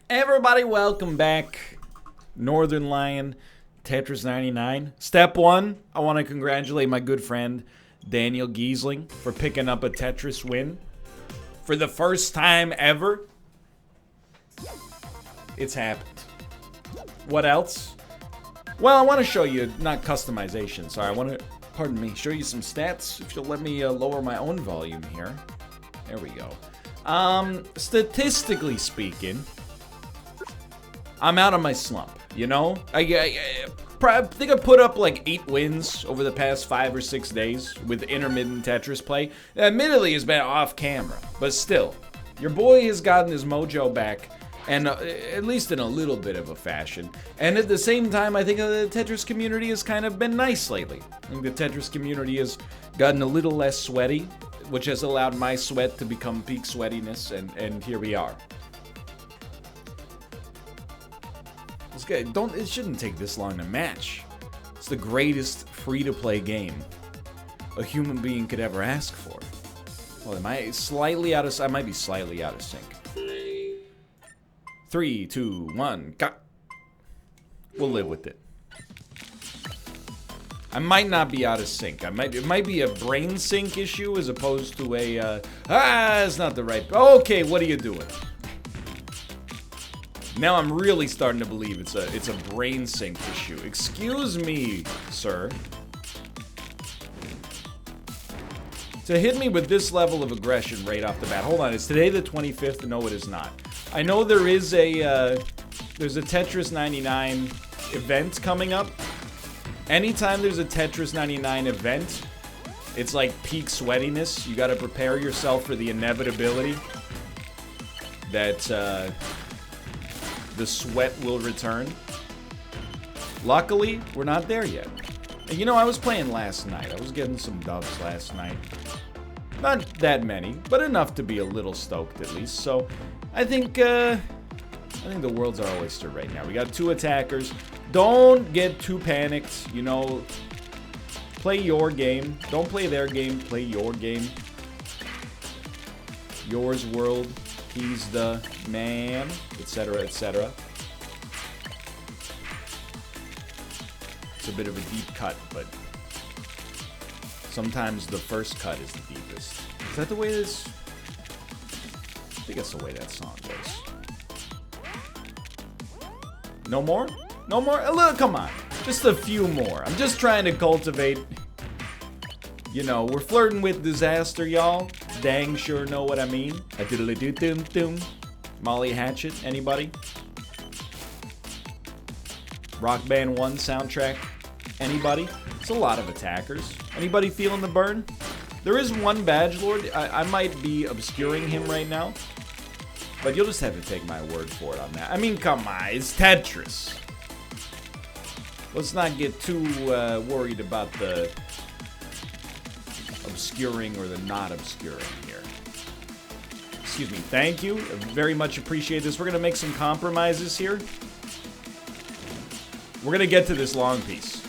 Everybody, welcome back. Northernlion, Tetris 99. Step 1, I want to congratulate my good friend Daniel Giesling for picking up a Tetris win. For the first time ever, it's happened. What else? Well, I want to show you, not customization, sorry, I want to, pardon me, show you some stats. If you'll let me lower my own volume here. There we go. Statistically speaking, I'm out of my slump, you know? I think I put up like 8 wins over the past 5 or 6 days with intermittent Tetris play. Admittedly, it's been off camera, but still, your boy has gotten his mojo back, and at least in a little bit of a fashion. And at the same time, I think the Tetris community has kind of been nice lately. I think the Tetris community has gotten a little less sweaty, which has allowed my sweat to become peak sweatiness, and here we are. This guy, it shouldn't take this long to match. It's the greatest free-to-play game a human being could ever ask for. Well, am I slightly out of? I might be slightly out of sync. 3, 2, 1, go. We'll live with it. I might not be out of sync. It might be a brain sync issue as opposed to a it's not the right. Okay, what are you doing? Now I'm really starting to believe it's a brain sync issue. Excuse me, sir. To hit me with this level of aggression right off the bat. Hold on, is today the 25th? No, it is not. I know there is there's a Tetris 99 event coming up. Anytime there's a Tetris 99 event, it's like peak sweatiness. You gotta prepare yourself for the inevitability that the sweat will return. Luckily, we're not there yet. And you know, I was playing last night. I was getting some dubs last night. Not that many, but enough to be a little stoked at least. So, I think the world's our oyster right now. We got 2 attackers. Don't get too panicked. You know, play your game. Don't play their game. Play your game. Yours world. He's the man, etc., etc. It's a bit of a deep cut, but sometimes the first cut is the deepest. Is that the way this? I think that's the way that song goes. No more? No more? A little, come on. Just a few more. I'm just trying to cultivate. You know, we're flirting with disaster, y'all. Dang sure know what I mean. A diddly-doo-doom-doom. Molly Hatchet, anybody? Rock Band 1 soundtrack, anybody? It's a lot of attackers. Anybody feeling the burn? There is one badge lord. I might be obscuring him right now, but you'll just have to take my word for it on that. I mean, come on, it's Tetris. Let's not get too worried about the obscuring or the not obscuring here. Excuse me, thank you. I very much appreciate this. We're going to make some compromises here. We're going to get to this long piece.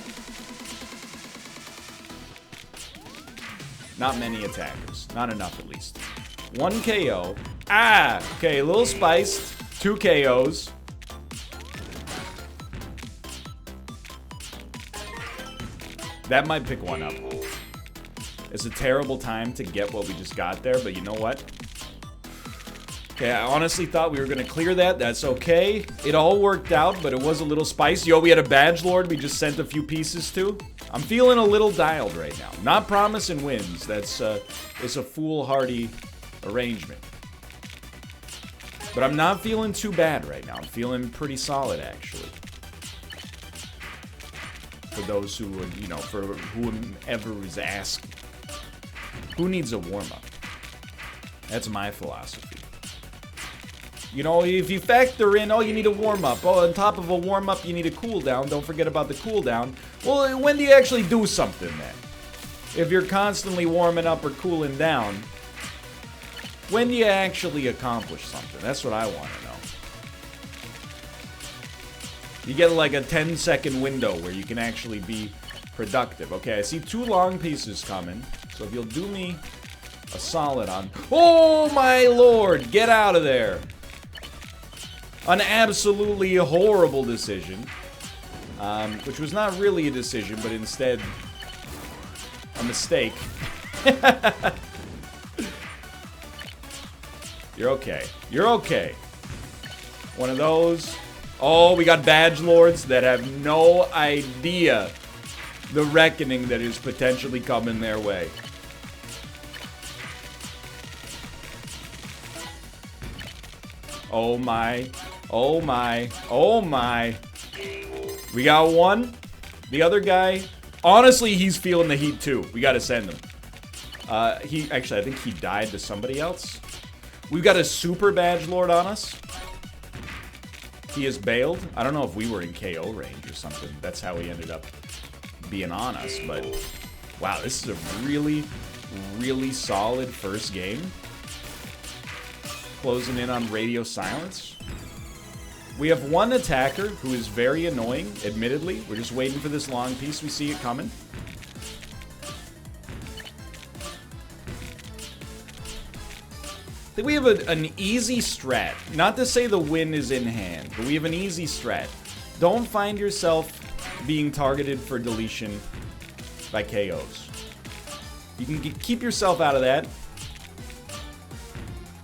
Not many attackers. Not enough, at least. 1 KO. Okay, a little spiced. 2 KOs. That might pick one up. It's a terrible time to get what we just got there, but you know what? Okay, I honestly thought we were going to clear that. That's okay. It all worked out, but it was a little spicy. Yo, we had a badge lord we just sent a few pieces to. I'm feeling a little dialed right now. Not promising wins. It's a foolhardy arrangement. But I'm not feeling too bad right now. I'm feeling pretty solid, actually. For those who would, you know, for whoever was asking. Who needs a warm-up? That's my philosophy. You know, if you factor in, oh, you need a warm-up. Oh, on top of a warm-up, you need a cooldown. Don't forget about the cooldown. Well, when do you actually do something then? If you're constantly warming up or cooling down, when do you actually accomplish something? That's what I want to know. You get like a 10-second window where you can actually be productive. Okay, I see 2 long pieces coming. So if you'll do me a solid on... Oh, my lord! Get out of there! An absolutely horrible decision. Which was not really a decision, but instead a mistake. You're okay. You're okay. One of those. Oh, we got badge lords that have no idea the reckoning that is potentially coming their way. Oh my. Oh my. Oh my. We got one. The other guy, honestly, he's feeling the heat too. We gotta send him. Actually, I think he died to somebody else. We've got a super badge lord on us. He is bailed. I don't know if we were in KO range or something. That's how he ended up being on us. But wow, this is a really, really solid first game. Closing in on radio silence. We have one attacker who is very annoying, admittedly. We're just waiting for this long piece. We see it coming. I think we have an easy strat. Not to say the win is in hand, but we have an easy strat. Don't find yourself being targeted for deletion by KOs. You can keep yourself out of that.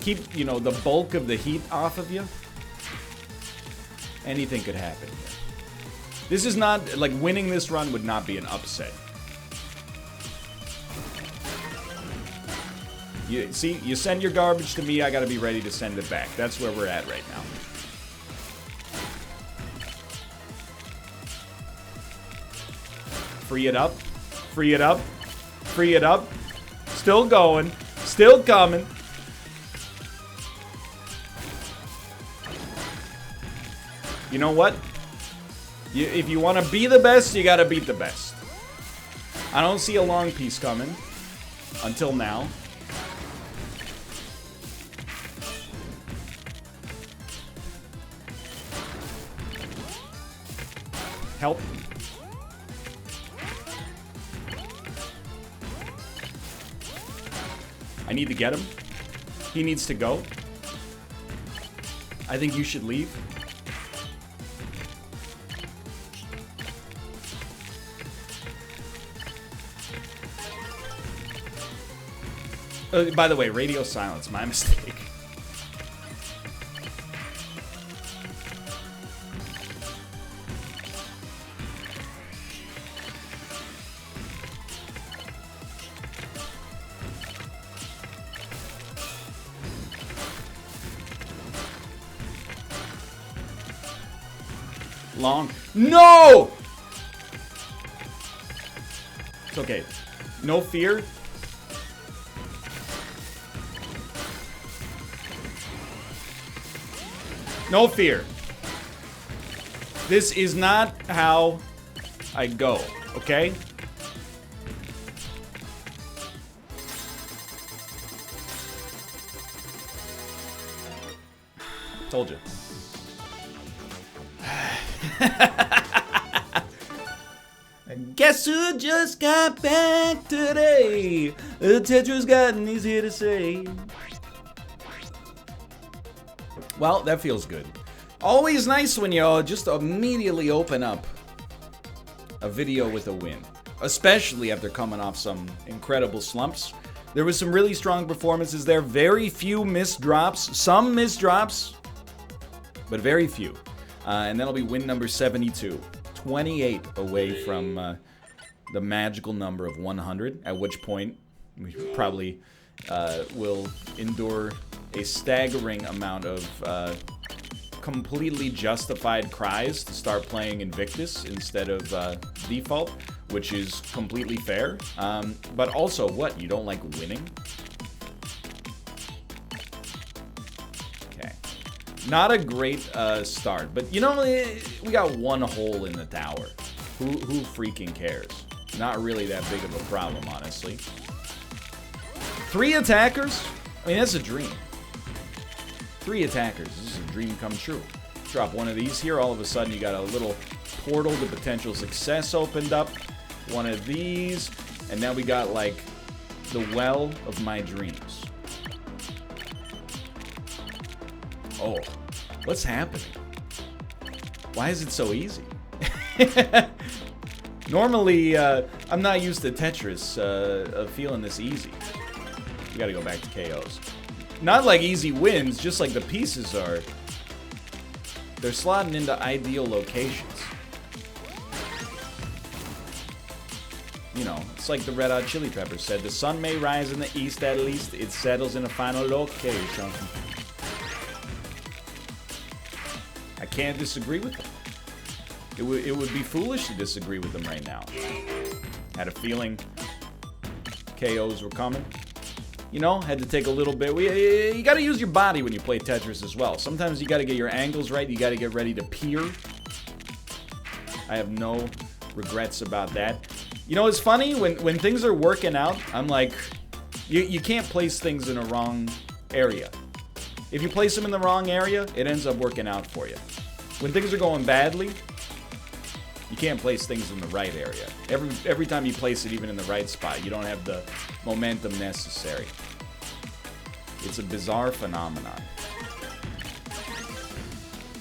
Keep, you know, the bulk of the heat off of you. Anything could happen here. This is not, like, winning this run would not be an upset. You see, you send your garbage to me, I gotta be ready to send it back. That's where we're at right now. Free it up. Free it up. Free it up. Still going. Still coming. You know what? If you want to be the best, you gotta beat the best. I don't see a long piece coming. Until now. Help. I need to get him. He needs to go. I think you should leave. By the way, radio silence, my mistake. Long. No! It's okay. No fear. No fear. This is not how I go, okay? Told you. Guess who just got back today? Tetris got and he's here to say. Well, that feels good. Always nice when you just immediately open up a video with a win. Especially after coming off some incredible slumps. There was some really strong performances there. Very few missed drops. Some missed drops, but very few. And that'll be win number 72. 28 away from the magical number of 100, at which point we probably will endure a staggering amount of completely justified cries to start playing Invictus instead of default, which is completely fair. But also, what? You don't like winning? Okay. Not a great start, but you know, we got one hole in the tower. Who freaking cares? Not really that big of a problem, honestly. 3 attackers? I mean, that's a dream. 3 attackers. This is a dream come true. Drop one of these here. All of a sudden, you got a little portal to potential success opened up. One of these. And now we got, like, the well of my dreams. Oh. What's happening? Why is it so easy? Normally, I'm not used to Tetris of feeling this easy. You gotta go back to KOs. Not like easy wins, just like the pieces are. They're slotting into ideal locations. You know, it's like the Red Hot Chili Peppers said, the sun may rise in the east, at least it settles in a final location. I can't disagree with them. It would be foolish to disagree with them right now. Had a feeling KOs were coming. You know, had to take a little bit. You got to use your body when you play Tetris as well. Sometimes you got to get your angles right. You got to get ready to peer. I have no regrets about that. You know, it's funny, when things are working out, I'm like, you can't place things in a wrong area. If you place them in the wrong area, it ends up working out for you. When things are going badly, you can't place things in the right area. Every time you place it even in the right spot, you don't have the momentum necessary. It's a bizarre phenomenon.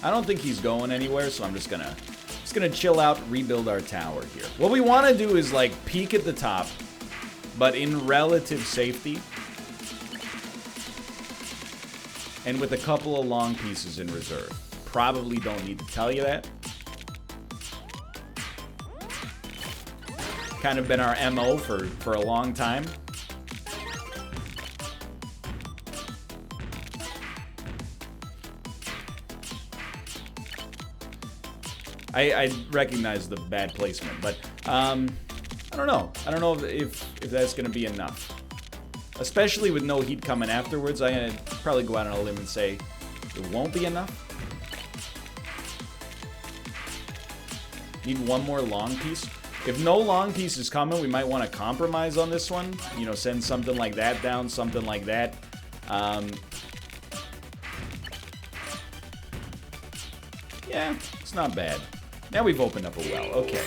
I don't think he's going anywhere, so I'm just gonna chill out, rebuild our tower here. What we want to do is like peek at the top, but in relative safety, and with a couple of long pieces in reserve. Probably don't need to tell you that. Kind of been our MO for a long time. I recognize the bad placement, but I don't know. I don't know if that's going to be enough. Especially with no heat coming afterwards, I'm going to probably go out on a limb and say it won't be enough. Need one more long piece. If no long piece is coming, we might want to compromise on this one. You know, send something like that down, something like that. Yeah, it's not bad. Now we've opened up a well. Okay.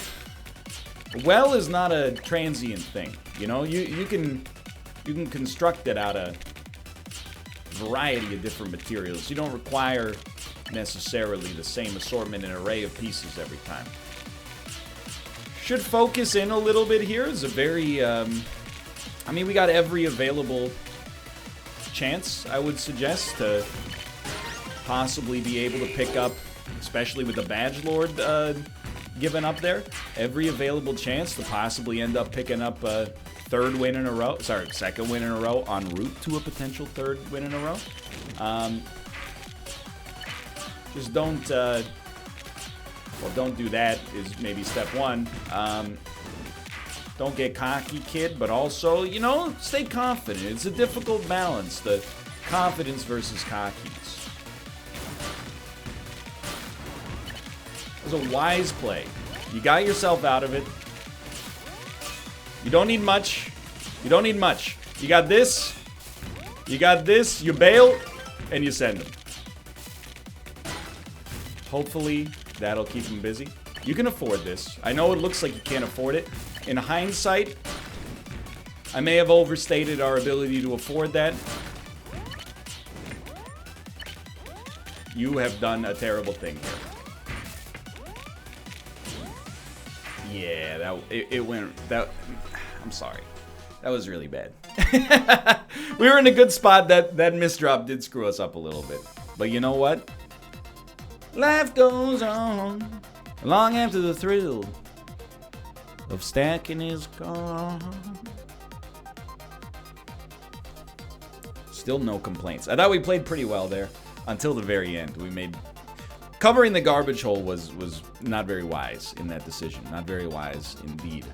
A well is not a transient thing. You know, you can construct it out of a variety of different materials. You don't require necessarily the same assortment and array of pieces every time. Should focus in a little bit here. It's a very, I mean, we got every available chance, I would suggest, to possibly be able to pick up, especially with the Badge Lord given up there, every available chance to possibly end up picking up a third win in a row. Sorry, second win in a row, en route to a potential third win in a row. Just don't, well, don't do that is maybe step one. Don't get cocky, kid, but also, you know, stay confident. It's a difficult balance, the confidence versus cockiness. It was a wise play. You got yourself out of it. You don't need much. You don't need much. You got this. You got this. You bail, and you send them. Hopefully, that'll keep him busy. You can afford this. I know it looks like you can't afford it. In hindsight, I may have overstated our ability to afford that. You have done a terrible thing here. Yeah, it went. I'm sorry. That was really bad. We were in a good spot. That misdrop did screw us up a little bit. But you know what? Life goes on long after the thrill of stacking is gone. Still no complaints. I thought we played pretty well there until the very end. We made covering the garbage hole was not very wise in that decision. Not very wise indeed.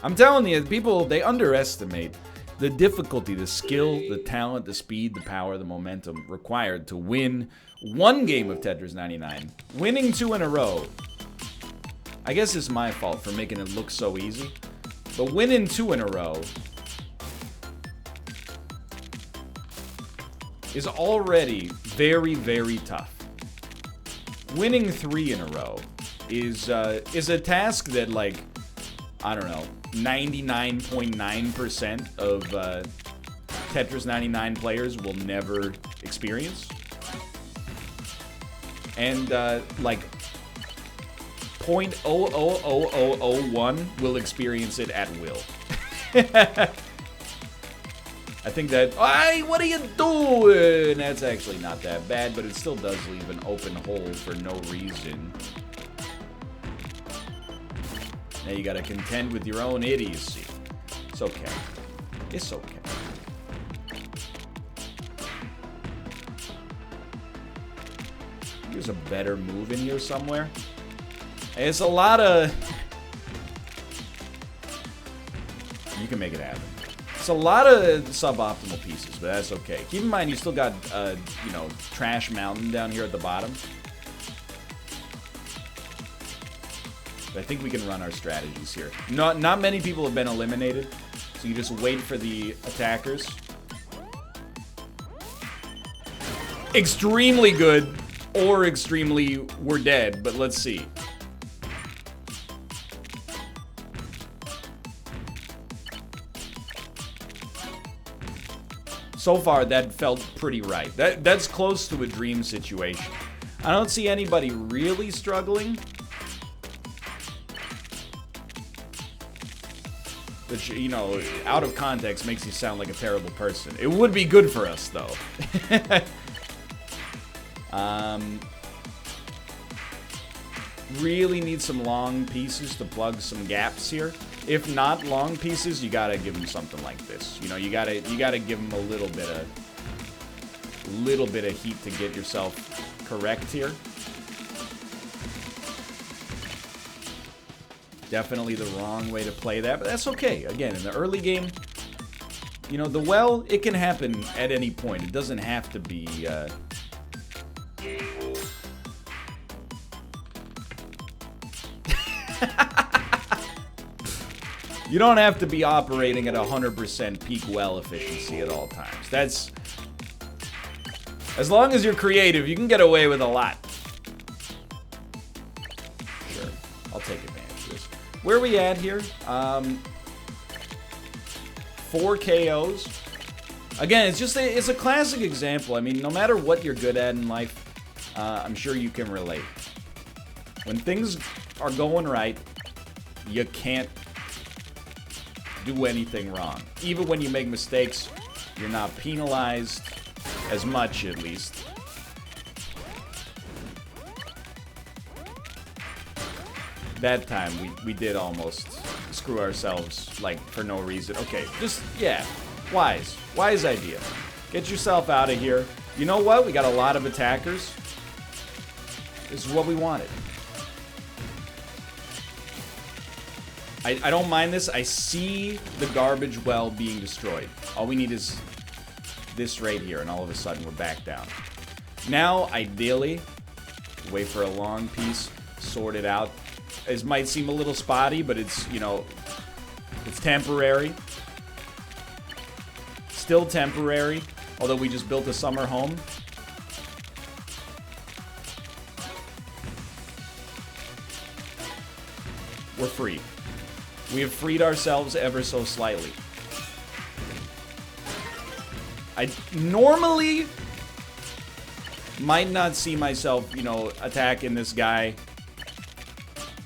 I'm telling you, people, they underestimate the difficulty, the skill, the talent, the speed, the power, the momentum required to win one game of Tetris 99. Winning 2 in a row. I guess it's my fault for making it look so easy. But winning 2 in a row is already very, very tough. Winning 3 in a row is a task that, like, I don't know, 99.9% of Tetris 99 players will never experience. and like 0.000001 will experience it at will. I think that... Hey, what are you doing? That's actually not that bad, but it still does leave an open hole for no reason. Now you gotta contend with your own idiocy. It's okay. It's okay. There's a better move in here somewhere. It's a lot of... You can make it happen. It's a lot of suboptimal pieces, but that's okay. Keep in mind, you still got, you know, Trash Mountain down here at the bottom. But I think we can run our strategies here. Not many people have been eliminated, so you just wait for the attackers. Extremely good, or extremely we're dead, but let's see. So far, that felt pretty right. That's close to a dream situation. I don't see anybody really struggling. Which, you know, out of context makes you sound like a terrible person. It would be good for us, though. Really need some long pieces to plug some gaps here. If not long pieces, you gotta give them something like this. You know, you gotta give them a little bit of heat to get yourself correct here. Definitely the wrong way to play that, but that's okay. Again, in the early game, you know, the well, it can happen at any point. It doesn't have to be, You don't have to be operating at 100% peak well efficiency at all times. That's... As long as you're creative, you can get away with a lot. Sure, I'll take advantage of this. Where are we at here? 4 KOs. Again, it's a classic example. I mean, no matter what you're good at in life, I'm sure you can relate. When things are going right, you can't do anything wrong. Even when you make mistakes, you're not penalized as much, at least. That time, we did almost screw ourselves, like, for no reason. Okay, just, yeah, wise idea. Get yourself out of here. You know what? We got a lot of attackers. This is what we wanted. I don't mind this. I see the garbage well being destroyed. All we need is this right here, and all of a sudden we're back down. Now, ideally, wait for a long piece, sort it out. This might seem a little spotty, but it's, you know, it's temporary. Still temporary, although we just built a summer home. We're free. We have freed ourselves ever so slightly. I normally might not see myself, you know, attacking this guy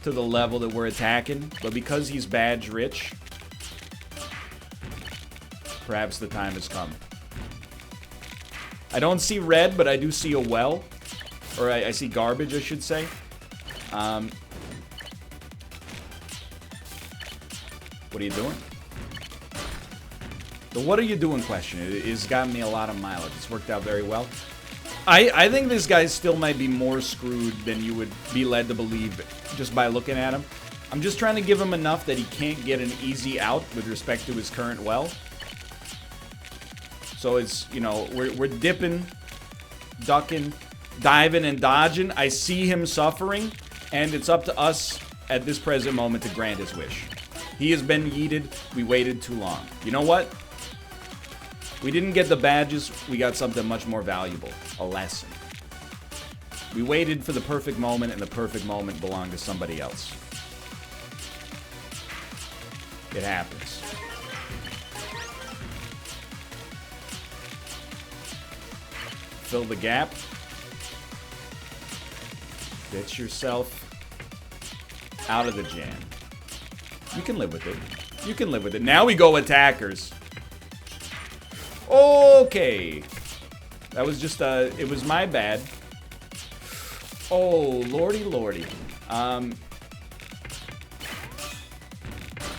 to the level that we're attacking, but because he's badge rich, perhaps the time has come. I don't see red, but I do see a well. Or I see garbage, I should say. What are you doing? The what are you doing question has gotten me a lot of mileage. It's worked out very well. I think this guy still might be more screwed than you would be led to believe just by looking at him. I'm just trying to give him enough that he can't get an easy out with respect to his current well. So it's, you know, we're dipping, ducking, diving, and dodging. I see him suffering, and it's up to us at this present moment to grant his wish. He has been yeeted. We waited too long. You know what? We didn't get the badges. We got something much more valuable. A lesson. We waited for the perfect moment, and the perfect moment belonged to somebody else. It happens. Fill the gap. Get yourself out of the jam. You can live with it. You can live with it. Now we go attackers. Okay. That was just, it was my bad. Oh, lordy, lordy.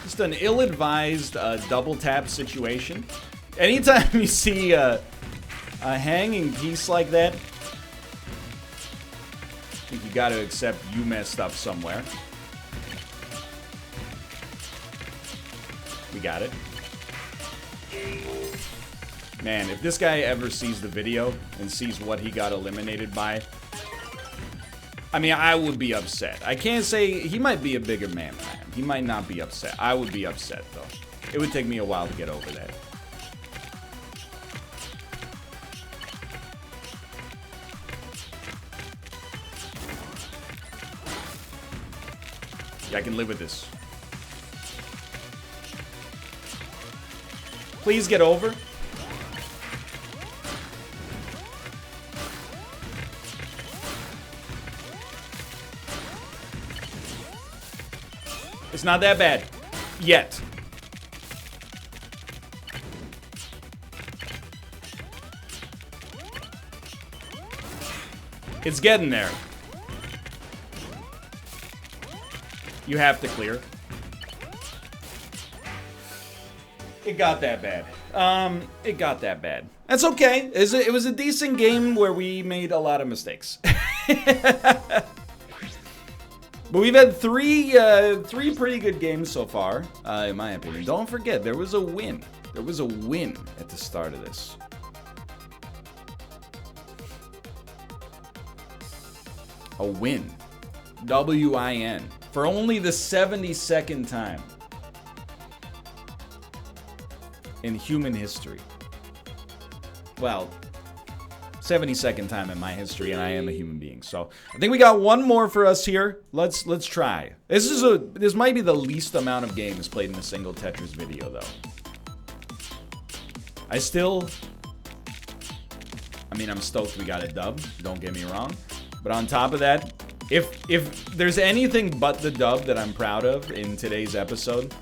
Just an ill-advised double tap situation. Anytime you see a hanging piece like that, I think you gotta accept you messed up somewhere. We got it. Man, if this guy ever sees the video and sees what he got eliminated by, I mean, I would be upset. I can't say he might be a bigger man than I am. He might not be upset. I would be upset, though. It would take me a while to get over that. Yeah, I can live with this. Please get over. It's not that bad. Yet. It's getting there. You have to clear. It got that bad. It got that bad. That's okay. It was a decent game where we made a lot of mistakes. But we've had three pretty good games so far, in my opinion. Don't forget, there was a win. There was a win at the start of this. A win. W-I-N. For only the 72nd time in human history. Well, 72nd time in my history, and I am a human being. So I think we got one more for us here. Let's try. This might be the least amount of games played in a single Tetris video, though. I'm stoked we got a dub. Don't get me wrong. But on top of that, if there's anything but the dub that I'm proud of in today's episode,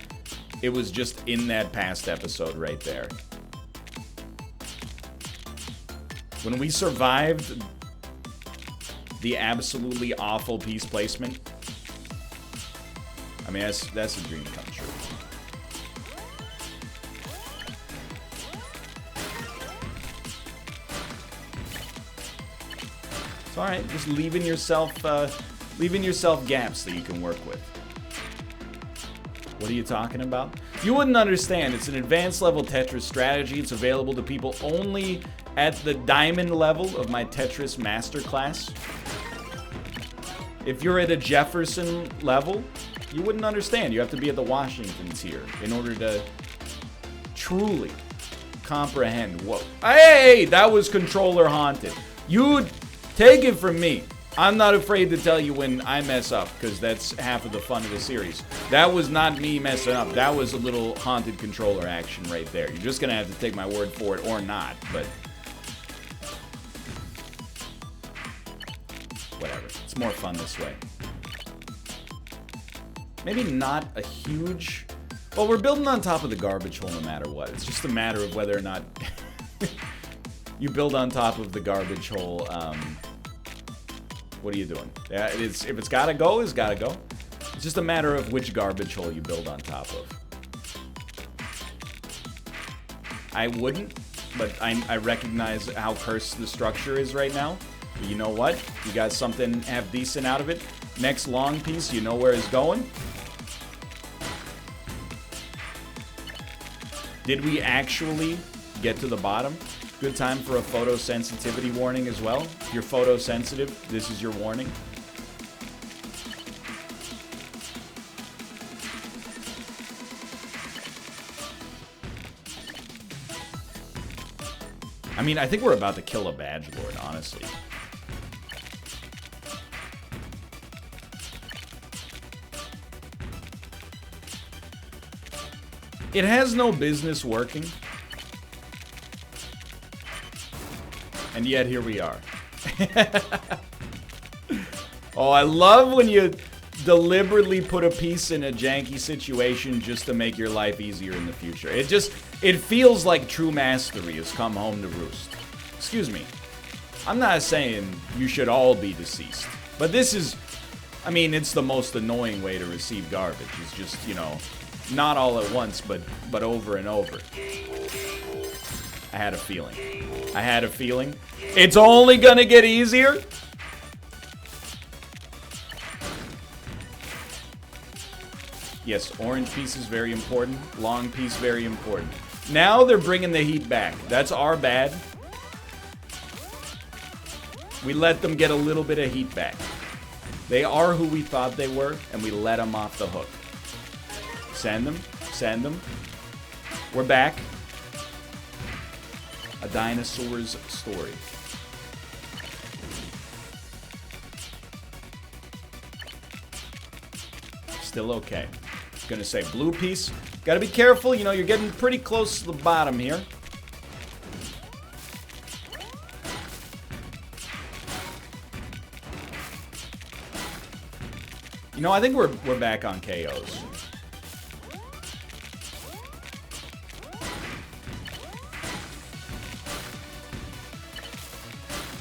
it was just in that past episode right there. When we survived the absolutely awful piece placement, I mean, that's a dream come true. It's all right, just leaving yourself gaps that you can work with. What are you talking about? You wouldn't understand. It's an advanced level Tetris strategy. It's available to people only at the diamond level of my Tetris masterclass. If you're at a Jefferson level, you wouldn't understand. You have to be at the Washington tier in order to truly comprehend what... Hey, that was controller haunted. You take it from me. I'm not afraid to tell you when I mess up, because that's half of the fun of the series. That was not me messing up. That was a little haunted controller action right there. You're just going to have to take my word for it or not, but... whatever. It's more fun this way. Maybe not a huge... Well, we're building on top of the garbage hole no matter what. It's just a matter of whether or not you build on top of the garbage hole. What are you doing? Yeah, if it's gotta go, it's gotta go. It's just a matter of which garbage hole you build on top of. I wouldn't, but I recognize how cursed the structure is right now. But you know what? You got something half decent out of it. Next long piece, you know where it's going. Did we actually get to the bottom? Good time for a photosensitivity warning as well. If you're photosensitive, this is your warning. I mean, I think we're about to kill a badge lord, honestly. It has no business working. And yet, here we are. Oh, I love when you deliberately put a piece in a janky situation just to make your life easier in the future. It feels like true mastery has come home to roost. Excuse me. I'm not saying you should all be deceased, but this is, I mean, it's the most annoying way to receive garbage. It's just, you know, not all at once, but over and over. I had a feeling. I had a feeling. It's only gonna get easier. Yes, orange piece is very important. Long piece, very important. Now they're bringing the heat back. That's our bad. We let them get a little bit of heat back. They are who we thought they were, and we let them off the hook. Send them. Send them. We're back. A dinosaur's story. Still okay. Gonna say blue piece. Gotta be careful, you know, you're getting pretty close to the bottom here. You know, I think we're back on KOs.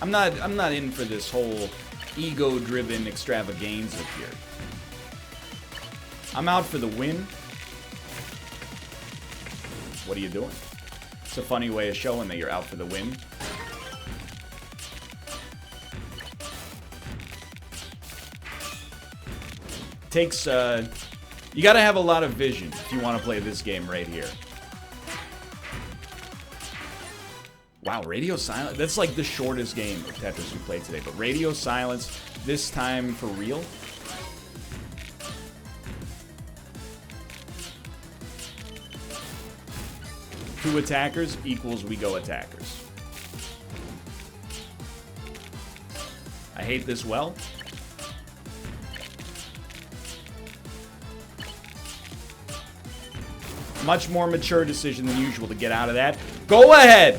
I'm not in for this whole ego-driven extravaganza here. I'm out for the win. What are you doing? It's a funny way of showing that you're out for the win. Takes, you gotta have a lot of vision if you want to play this game right here. Wow, Radio Silence. That's like the shortest game of Tetris we played today. But Radio Silence, this time for real. Two attackers equals we go attackers. I hate this well. Much more mature decision than usual to get out of that. Go ahead!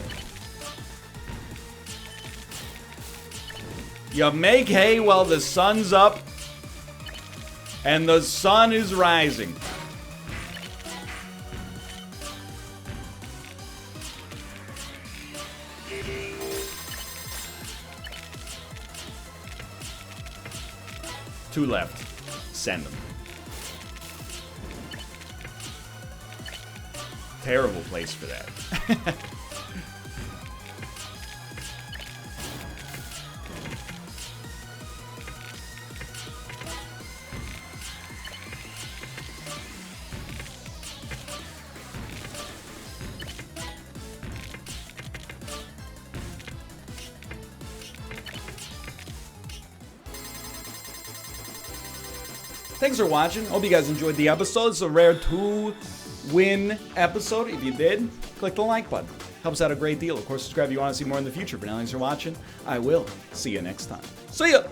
You make hay while the sun's up, and the sun is rising. Two left. Send them. Terrible place for that. Thanks for watching. Hope you guys enjoyed the episode. It's a rare 2-win episode. If you did, click the like button. Helps out a great deal. Of course, subscribe if you want to see more in the future. For now, thanks for watching. I will see you next time. See ya!